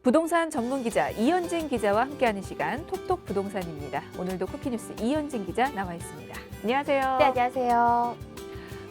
부동산 전문 기자 이현진 기자와 함께하는 시간 톡톡 부동산입니다. 오늘도 쿠키뉴스 이현진 기자 나와 있습니다. 안녕하세요. 네, 안녕하세요.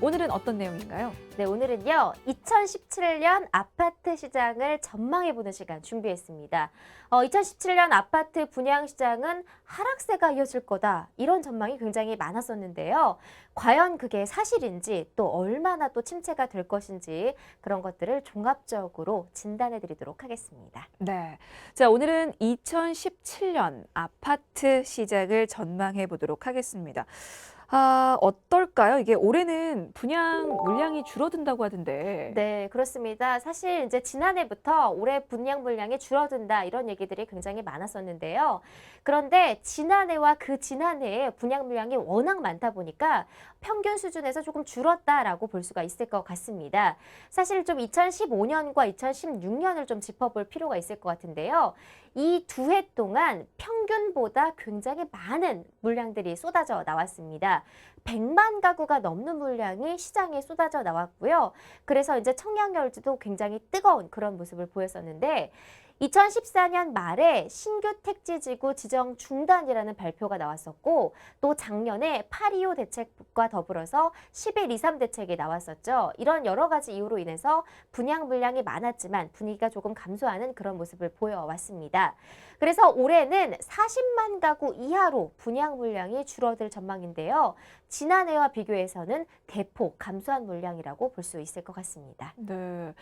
오늘은 어떤 내용인가요? 네, 오늘은요. 2017년 아파트 시장을 전망해보는 시간 준비했습니다. 2017년 아파트 분양 시장은 하락세가 이어질 거다. 이런 전망이 굉장히 많았었는데요. 과연 그게 사실인지 또 얼마나 또 침체가 될 것인지 그런 것들을 종합적으로 진단해 드리도록 하겠습니다. 네. 자, 오늘은 2017년 아파트 시장을 전망해 보도록 하겠습니다. 어떨까요? 이게 올해는 분양 물량이 줄어든다고 하던데. 네, 그렇습니다. 사실 이제 지난해부터 올해 분양 물량이 줄어든다 이런 얘기들이 굉장히 많았었는데요. 그런데 지난해와 그 지난해에 분양 물량이 워낙 많다 보니까 평균 수준에서 조금 줄었다라고 볼 수가 있을 것 같습니다. 사실 좀 2015년과 2016년을 좀 짚어볼 필요가 있을 것 같은데요. 이 두 해 동안 평균보다 굉장히 많은 물량들이 쏟아져 나왔습니다. 100만 가구가 넘는 물량이 시장에 쏟아져 나왔고요. 그래서 이제 청약열지도 굉장히 뜨거운 그런 모습을 보였었는데 2014년 말에 신규 택지지구 지정 중단이라는 발표가 나왔었고 또 작년에 8.25 대책과 더불어서 11.23 대책이 나왔었죠. 이런 여러 가지 이유로 인해서 분양 물량이 많았지만 분위기가 조금 감소하는 그런 모습을 보여왔습니다. 그래서 올해는 40만 가구 이하로 분양 물량이 줄어들 전망인데요. 지난해와 비교해서는 대폭 감소한 물량이라고 볼 수 있을 것 같습니다. 네.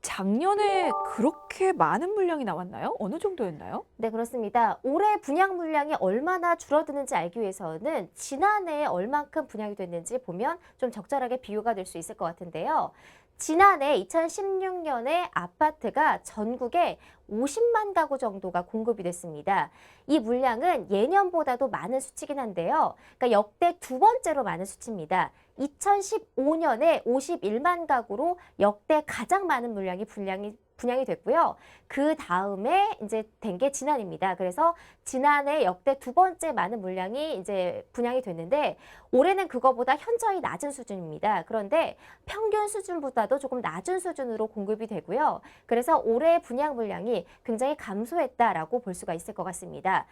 작년에 그렇게 많은 물량이 나왔나요? 어느 정도였나요? 네, 그렇습니다. 올해 분양 물량이 얼마나 줄어드는지 알기 위해서는 지난해에 얼만큼 분양이 됐는지 보면 좀 적절하게 비교가 될 수 있을 것 같은데요. 지난해 2016년에 아파트가 전국에 50만 가구 정도가 공급이 됐습니다. 이 물량은 예년보다도 많은 수치긴 한데요. 그러니까 역대 두 번째로 많은 수치입니다. 2015년에 51만 가구로 역대 가장 많은 물량이 분양이 됐고요. 그 다음에 이제 된 게 지난해입니다. 그래서 지난해 역대 두 번째 많은 물량이 이제 분양이 됐는데 올해는 그거보다 현저히 낮은 수준입니다. 그런데 평균 수준보다도 조금 낮은 수준으로 공급이 되고요. 그래서 올해 분양 물량이 굉장히 감소했다라고 볼 수가 있을 것 같습니다.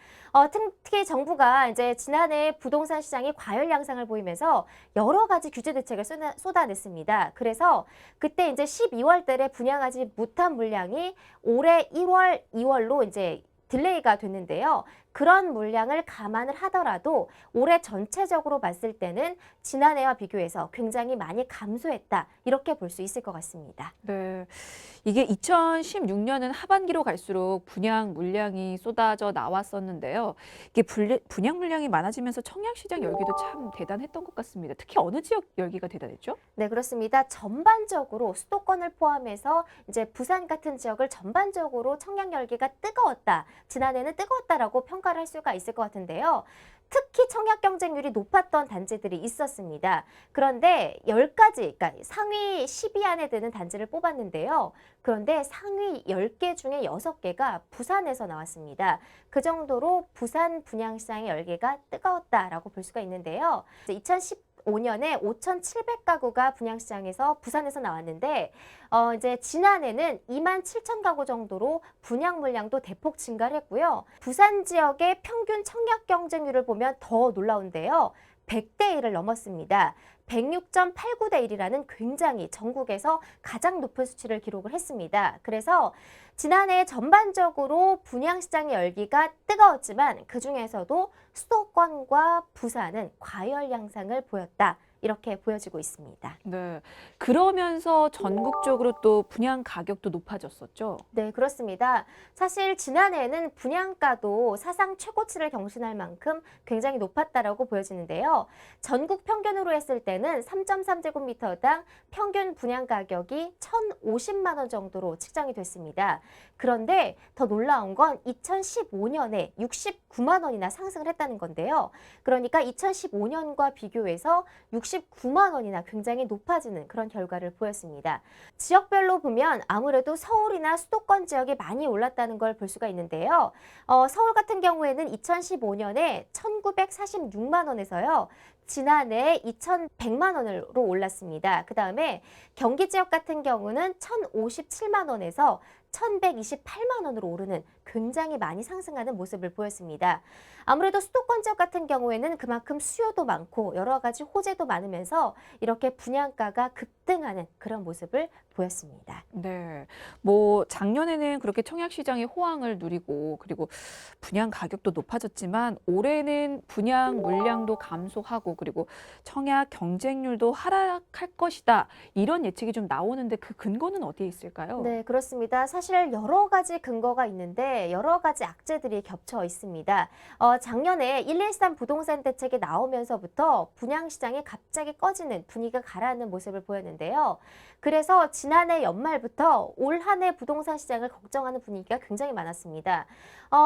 특히 정부가 이제 지난해 부동산 시장이 과열 양상을 보이면서 여러 가지 규제 대책을 쏟아냈습니다. 그래서 그때 이제 12월 달에 분양하지 못한 물량이 올해 1월, 2월로 이제 딜레이가 됐는데요. 그런 물량을 감안을 하더라도 올해 전체적으로 봤을 때는 지난해와 비교해서 굉장히 많이 감소했다. 이렇게 볼 수 있을 것 같습니다. 네. 이게 2016년은 하반기로 갈수록 분양 물량이 쏟아져 나왔었는데요. 이게 분양 물량이 많아지면서 청약 시장 열기도 참 대단했던 것 같습니다. 특히 어느 지역 열기가 대단했죠? 네, 그렇습니다. 전반적으로 수도권을 포함해서 이제 부산 같은 지역을 전반적으로 청약 열기가 뜨거웠다. 지난해는 뜨거웠다라고 평가를 할 수가 있을 것 같은데요. 특히 청약 경쟁률이 높았던 단지들이 있었습니다. 그런데 10가지, 그러니까 상위 10위 안에 드는 단지를 뽑았는데요. 그런데 상위 10개 중에 6개가 부산에서 나왔습니다. 그 정도로 부산 분양시장의 열기가 뜨거웠다라고 볼 수가 있는데요. 2015년에 5,700가구가 분양시장에서 부산에서 나왔는데 이제 지난해는 27,000가구 정도로 분양 물량도 대폭 증가를 했고요. 부산 지역의 평균 청약 경쟁률을 보면 더 놀라운데요. 100대 1을 넘었습니다. 106.89대 1이라는 굉장히 전국에서 가장 높은 수치를 기록을 했습니다. 그래서 지난해 전반적으로 분양시장의 열기가 뜨거웠지만 그중에서도 수도권과 부산은 과열 양상을 보였다. 이렇게 보여지고 있습니다. 네. 그러면서 전국적으로 또 분양 가격도 높아졌었죠. 네, 그렇습니다. 사실 지난해에는 분양가도 사상 최고치를 경신할 만큼 굉장히 높았다라고 보여지는데요. 전국 평균으로 했을 때는 3.3제곱미터당 평균 분양 가격이 1,050만 원 정도로 측정이 됐습니다. 그런데 더 놀라운 건 2015년에 69만 원이나 상승을 했다는 건데요. 그러니까 2015년과 비교해서 69만 원이나 굉장히 높아지는 그런 결과를 보였습니다. 지역별로 보면 아무래도 서울이나 수도권 지역이 많이 올랐다는 걸 볼 수가 있는데요. 서울 같은 경우에는 2015년에 1,946만 원에서요. 지난해 2,100만 원으로 올랐습니다. 그 다음에 경기 지역 같은 경우는 1,057만 원에서 1,128만 원으로 오르는 굉장히 많이 상승하는 모습을 보였습니다. 아무래도 수도권 지역 같은 경우에는 그만큼 수요도 많고 여러 가지 호재도 많으면서 이렇게 분양가가 급등하는 그런 모습을 보였습니다. 네. 뭐 작년에는 그렇게 청약 시장의 호황을 누리고 그리고 분양 가격도 높아졌지만 올해는 분양 물량도 감소하고 그리고 청약 경쟁률도 하락할 것이다. 이런 예측이 좀 나오는데 그 근거는 어디에 있을까요? 네, 그렇습니다. 사실 여러 가지 근거가 있는데 여러 가지 악재들이 겹쳐 있습니다. 작년에 113 부동산 대책이 나오면서부터 분양시장이 갑자기 꺼지는 분위기가 가라앉는 모습을 보였는데요. 그래서 지난해 연말부터 올 한 해 부동산 시장을 걱정하는 분위기가 굉장히 많았습니다.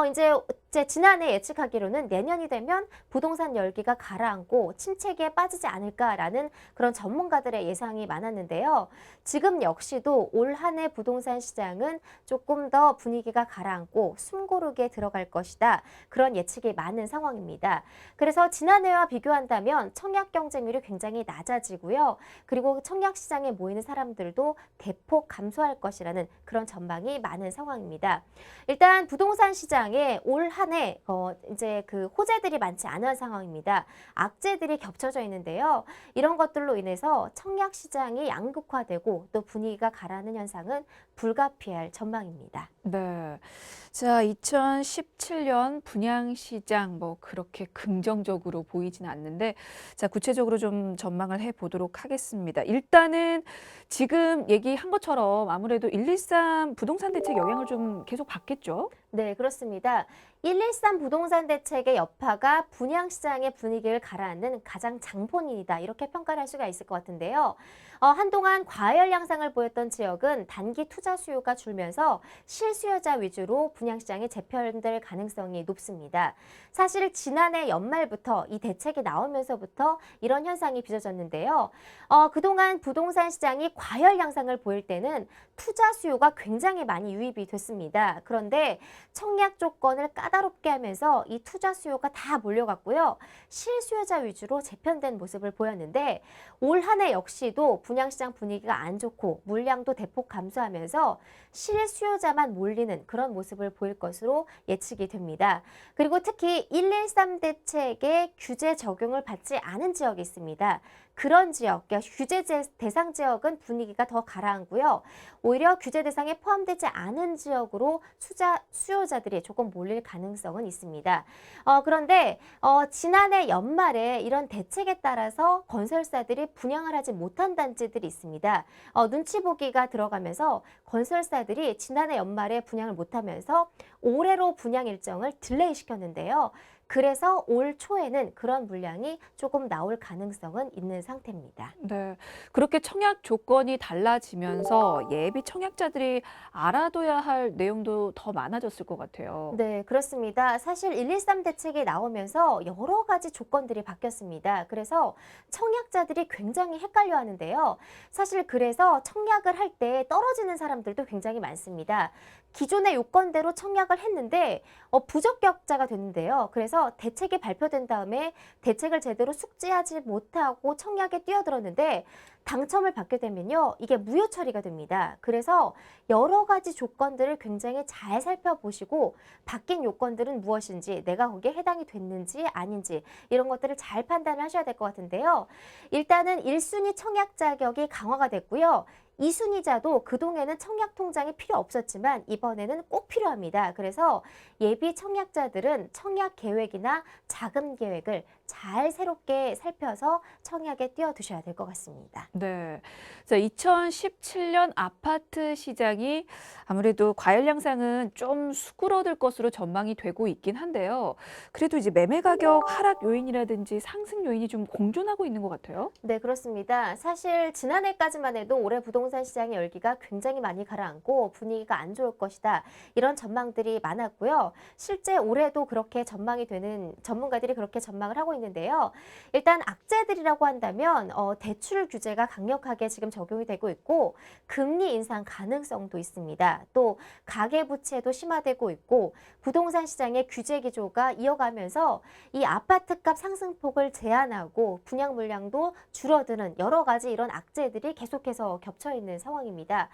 이제 지난해 예측하기로는 내년이 되면 부동산 열기가 가라앉고 침체기에 빠지지 않을까라는 그런 전문가들의 예상이 많았는데요. 지금 역시도 올 한 해 부동산 시장은 조금 더 분위기가 가라앉고 숨고르게 들어갈 것이다. 그런 예측이 많은 상황입니다. 그래서 지난해와 비교한다면 청약 경쟁률이 굉장히 낮아지고요. 그리고 청약 시장에 모이는 사람들도 대폭 감소할 것이라는 그런 전망이 많은 상황입니다. 일단 부동산 시장에 올 한 해 이제 그 호재들이 많지 않은 상황입니다. 악재들이 겹쳐져 있는데요. 이런 것들로 인해서 청약 시장이 양극화되고 또 분위기가 가라앉는 현상은 불가피할 전망입니다. 네. 자, 2017년 분양시장 뭐 그렇게 긍정적으로 보이진 않는데 자, 구체적으로 좀 전망을 해보도록 하겠습니다. 일단은 지금 얘기한 것처럼 아무래도 113 부동산 대책 영향을 좀 계속 받겠죠? 네, 그렇습니다. 113 부동산 대책의 여파가 분양시장의 분위기를 가라앉는 가장 장본인이다. 이렇게 평가를 할 수가 있을 것 같은데요. 한동안 과열 양상을 보였던 지역은 단기 투자 수요가 줄면서 실수요자 위주로 분양시장이 재편될 가능성이 높습니다. 사실 지난해 연말부터 이 대책이 나오면서부터 이런 현상이 빚어졌는데요. 그동안 부동산 시장이 과열 양상을 보일 때는 투자 수요가 굉장히 많이 유입이 됐습니다. 그런데 청약 조건을 까다롭게 하면서 이 투자 수요가 다 몰려갔고요. 실수요자 위주로 재편된 모습을 보였는데 올 한 해 역시도 분양시장 분위기가 안 좋고 물량도 대폭 감소하면서 실수요자만 몰리는 그런 모습을 보일 것으로 예측이 됩니다. 그리고 특히 113 대책의 규제 적용을 받지 않은 지역이 있습니다. 그런 지역, 그러니까 규제 대상 지역은 분위기가 더 가라앉고요. 오히려 규제 대상에 포함되지 않은 지역으로 수요자들이 조금 몰릴 가능성은 있습니다. 그런데 지난해 연말에 이런 대책에 따라서 건설사들이 분양을 하지 못한 단지들이 있습니다. 눈치 보기가 들어가면서 건설사들이 지난해 연말에 분양을 못하면서 올해로 분양 일정을 딜레이 시켰는데요. 그래서 올 초에는 그런 물량이 조금 나올 가능성은 있는 상태입니다. 네. 그렇게 청약 조건이 달라지면서 예비 청약자들이 알아둬야 할 내용도 더 많아졌을 것 같아요. 네, 그렇습니다. 사실 113 대책이 나오면서 여러 가지 조건들이 바뀌었습니다. 그래서 청약자들이 굉장히 헷갈려 하는데요. 사실 그래서 청약을 할 때 떨어지는 사람들도 굉장히 많습니다. 기존의 요건대로 청약을 했는데 부적격자가 됐는데요. 그래서 대책이 발표된 다음에 대책을 제대로 숙지하지 못하고 청약에 뛰어들었는데 당첨을 받게 되면요. 이게 무효 처리가 됩니다. 그래서 여러 가지 조건들을 굉장히 잘 살펴보시고 바뀐 요건들은 무엇인지 내가 거기에 해당이 됐는지 아닌지 이런 것들을 잘 판단을 하셔야 될 것 같은데요. 일단은 1순위 청약 자격이 강화가 됐고요. 2순위자도 그동안에는 청약 통장이 필요 없었지만 이번에는 꼭 필요합니다. 그래서 예비 청약자들은 청약 계획이나 자금 계획을 잘 새롭게 살펴서 청약에 뛰어드셔야 될 것 같습니다. 네. 자, 2017년 아파트 시장이 아무래도 과열 양상은 좀 수그러들 것으로 전망이 되고 있긴 한데요. 그래도 이제 매매 가격 하락 요인이라든지 상승 요인이 좀 공존하고 있는 것 같아요. 네, 그렇습니다. 사실 지난해까지만 해도 올해 부동산 시장의 열기가 굉장히 많이 가라앉고 분위기가 안 좋을 것이다. 이런 전망들이 많았고요. 실제 올해도 그렇게 전망이 되는 전문가들이 그렇게 전망을 하고 있는데요. 일단 악재들이라고 한다면 대출 규제가 강력하게 지금 적용이 되고 있고 금리 인상 가능성도 있습니다. 또 가계부채도 심화되고 있고 부동산 시장의 규제 기조가 이어가면서 이 아파트값 상승폭을 제한하고 분양 물량도 줄어드는 여러 가지 이런 악재들이 계속해서 겹쳐 있는 상황입니다.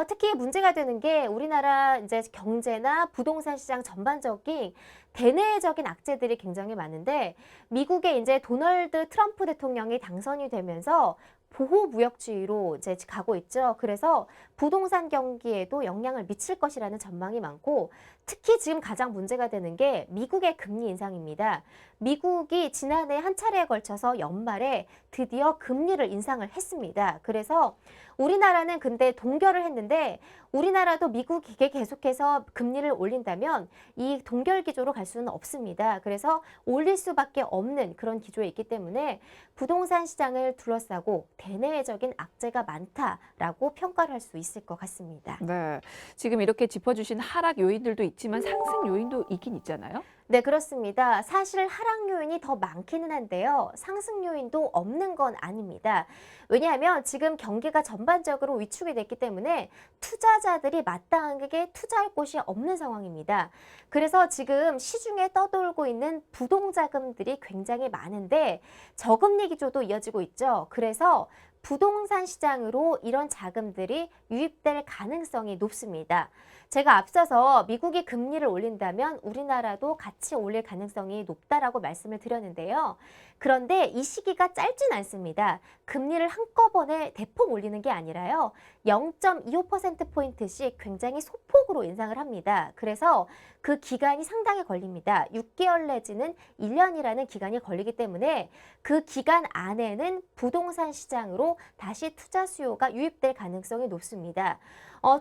특히 문제가 되는 게 우리나라 이제 경제나 부동산 시장 전반적인 대내적인 악재들이 굉장히 많은데 미국의 이제 도널드 트럼프 대통령이 당선이 되면서 보호무역주의로 이제 가고 있죠. 그래서 부동산 경기에도 영향을 미칠 것이라는 전망이 많고 특히 지금 가장 문제가 되는 게 미국의 금리 인상입니다. 미국이 지난해 한 차례에 걸쳐서 연말에 드디어 금리를 인상을 했습니다. 그래서 우리나라는 근데 동결을 했는데 우리나라도 미국이 계속해서 금리를 올린다면 이 동결 기조로 갈 수는 없습니다. 그래서 올릴 수밖에 없는 그런 기조에 있기 때문에 부동산 시장을 둘러싸고 대내적인 악재가 많다라고 평가를 할 수 있을 것 같습니다. 네. 지금 이렇게 짚어주신 하락 요인들도 있지만 상승 요인도 있긴 있잖아요. 네, 그렇습니다. 사실 하락 요인이 더 많기는 한데요. 상승 요인도 없는 건 아닙니다. 왜냐하면 지금 경기가 전반적으로 위축이 됐기 때문에 투자자들이 마땅하게 투자할 곳이 없는 상황입니다. 그래서 지금 시중에 떠돌고 있는 부동자금들이 굉장히 많은데 저금리 기조도 이어지고 있죠. 그래서 부동산 시장으로 이런 자금들이 유입될 가능성이 높습니다. 제가 앞서서 미국이 금리를 올린다면 우리나라도 같이 올릴 가능성이 높다라고 말씀을 드렸는데요. 그런데 이 시기가 짧진 않습니다. 금리를 한꺼번에 대폭 올리는 게 아니라요. 0.25%포인트씩 굉장히 소폭으로 인상을 합니다. 그래서 그 기간이 상당히 걸립니다. 6개월 내지는 1년이라는 기간이 걸리기 때문에 그 기간 안에는 부동산 시장으로 다시 투자 수요가 유입될 가능성이 높습니다.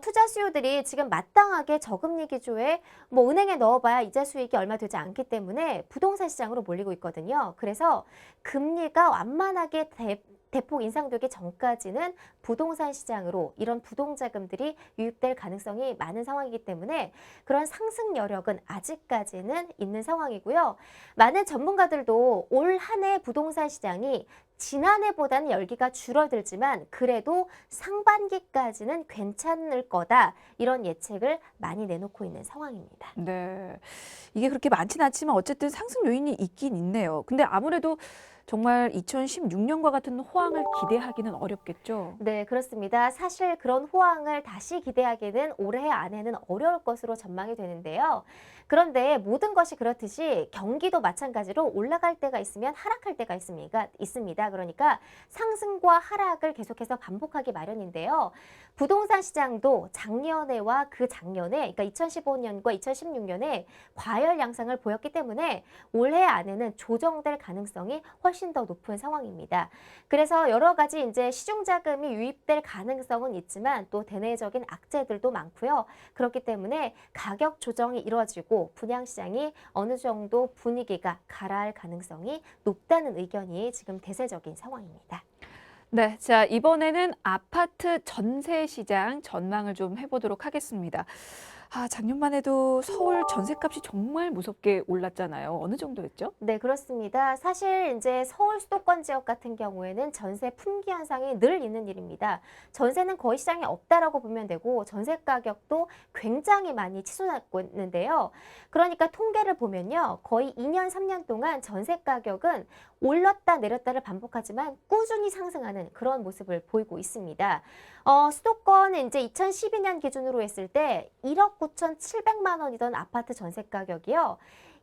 투자 수요들이 지금 마땅하게 저금리 기조에 은행에 넣어봐야 이자 수익이 얼마 되지 않기 때문에 부동산 시장으로 몰리고 있거든요. 그래서 금리가 완만하게 대폭 인상되기 전까지는 부동산 시장으로 이런 부동자금들이 유입될 가능성이 많은 상황이기 때문에 그런 상승 여력은 아직까지는 있는 상황이고요. 많은 전문가들도 올 한 해 부동산 시장이 지난해보다는 열기가 줄어들지만 그래도 상반기까지는 괜찮을 거다 이런 예측을 많이 내놓고 있는 상황입니다. 네. 이게 그렇게 많지는 않지만 어쨌든 상승 요인이 있긴 있네요. 근데 아무래도 정말 2016년과 같은 호황을 기대하기는 어렵겠죠. 네, 그렇습니다. 사실 그런 호황을 다시 기대하기는 올해 안에는 어려울 것으로 전망이 되는데요. 그런데 모든 것이 그렇듯이 경기도 마찬가지로 올라갈 때가 있으면 하락할 때가 있습니다. 그러니까 상승과 하락을 계속해서 반복하기 마련인데요. 부동산 시장도 작년에와 그 작년에, 그러니까 2015년과 2016년에 과열 양상을 보였기 때문에 올해 안에는 조정될 가능성이 훨씬 더 높은 상황입니다. 그래서 여러 가지 이제 시중 자금이 유입될 가능성은 있지만 또 대내적인 악재들도 많고요. 그렇기 때문에 가격 조정이 이루어지고 분양시장이 어느 정도 분위기가 가라앉을 가능성이 높다는 의견이 지금 대세적인 상황입니다. 네, 자, 이번에는 아파트 전세 시장 전망을 좀 해보도록 하겠습니다. 작년만 해도 서울 전세값이 정말 무섭게 올랐잖아요. 어느 정도였죠? 네, 그렇습니다. 사실 이제 서울 수도권 지역 같은 경우에는 전세 품귀 현상이 늘 있는 일입니다. 전세는 거의 시장에 없다라고 보면 되고 전세 가격도 굉장히 많이 치솟았고 있는데요. 그러니까 통계를 보면요. 거의 2년, 3년 동안 전세 가격은 올랐다 내렸다를 반복하지만 꾸준히 상승하는 그런 모습을 보이고 있습니다. 수도권은 이제 2012년 기준으로 했을 때 1억 9,700만 원이던 아파트 전세 가격이요.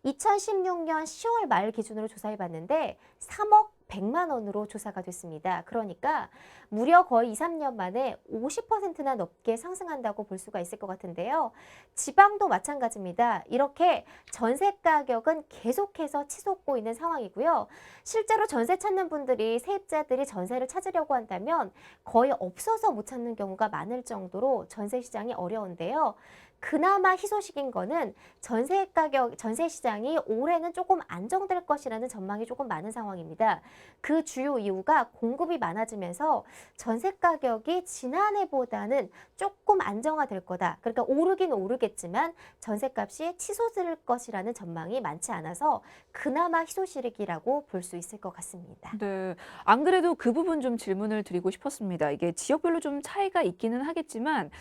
2016년 10월 말 기준으로 조사해 봤는데 3억 100만 원으로 조사가 됐습니다. 그러니까 무려 거의 2, 3년 만에 50%나 넘게 상승한다고 볼 수가 있을 것 같은데요. 지방도 마찬가지입니다. 이렇게 전세 가격은 계속해서 치솟고 있는 상황이고요. 실제로 전세 찾는 분들이 세입자들이 전세를 찾으려고 한다면 거의 없어서 못 찾는 경우가 많을 정도로 전세 시장이 어려운데요. 그나마 희소식인 거는 전세 시장이 올해는 조금 안정될 것이라는 전망이 조금 많은 상황입니다. 그 주요 이유가 공급이 많아지면서 전세 가격이 지난해보다는 조금 안정화될 거다. 그러니까 오르긴 오르겠지만 전세값이 치솟을 것이라는 전망이 많지 않아서 그나마 희소식이라고 볼 수 있을 것 같습니다. 네, 안 그래도 그 부분 좀 질문을 드리고 싶었습니다. 이게 지역별로 좀 차이가 있기는 하겠지만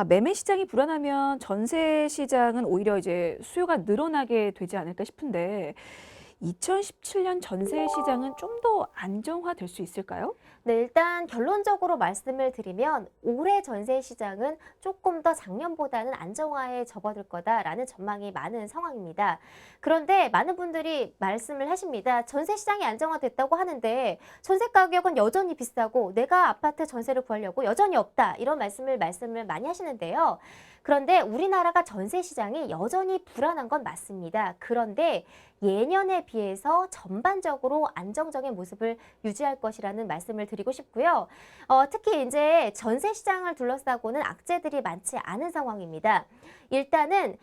매매 시장이 불안하면 전세 시장은 오히려 이제 수요가 늘어나게 되지 않을까 싶은데 2017년 전세 시장은 좀 더 안정화될 수 있을까요? 네, 일단 결론적으로 말씀을 드리면 올해 전세 시장은 조금 더 작년보다는 안정화에 접어들 거다라는 전망이 많은 상황입니다. 그런데 많은 분들이 말씀을 하십니다. 전세 시장이 안정화됐다고 하는데 전세 가격은 여전히 비싸고 내가 아파트 전세를 구하려고 여전히 없다. 이런 말씀을 많이 하시는데요. 그런데 우리나라가 전세 시장이 여전히 불안한 건 맞습니다. 그런데 예년에 비해서 전반적으로 안정적인 모습을 유지할 것이라는 말씀을 드리고 싶고요. 특히 이제 전세 시장을 둘러싸고는 악재들이 많지 않은 상황입니다. 일단은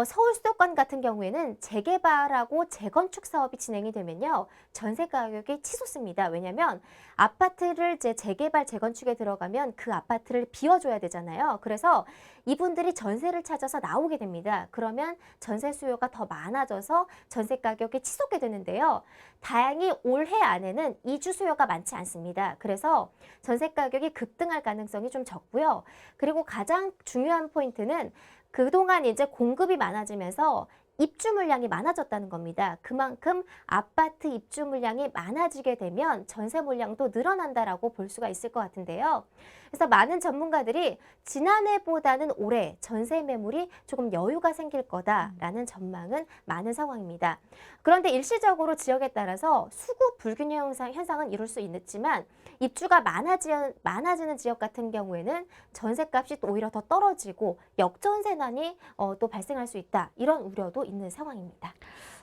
서울 수도권 같은 경우에는 재개발하고 재건축 사업이 진행이 되면요. 전세 가격이 치솟습니다. 왜냐하면 아파트를 이제 재개발, 재건축에 들어가면 그 아파트를 비워줘야 되잖아요. 그래서 이분들이 전세를 찾아서 나오게 됩니다. 그러면 전세 수요가 더 많아져서 전세 가격이 치솟게 되는데요. 다행히 올해 안에는 이주 수요가 많지 않습니다. 그래서 전세 가격이 급등할 가능성이 좀 적고요. 그리고 가장 중요한 포인트는 그동안 이제 공급이 많아지면서 입주 물량이 많아졌다는 겁니다. 그만큼 아파트 입주 물량이 많아지게 되면 전세 물량도 늘어난다라고 볼 수가 있을 것 같은데요. 그래서 많은 전문가들이 지난해보다는 올해 전세 매물이 조금 여유가 생길 거다라는 전망은 많은 상황입니다. 그런데 일시적으로 지역에 따라서 수급 불균형 현상은 이룰 수 있지만 입주가 많아지는 지역 같은 경우에는 전세값이 또 오히려 더 떨어지고 역전세난이 또 발생할 수 있다. 이런 우려도 있는 상황입니다.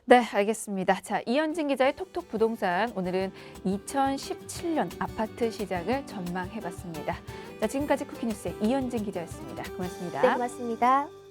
네, 알겠습니다. 자, 이현진 기자의 톡톡 부동산 오늘은 2017년 아파트 시장을 전망해봤습니다. 자, 지금까지 쿠키뉴스의 이현진 기자였습니다. 고맙습니다. 네, 고맙습니다.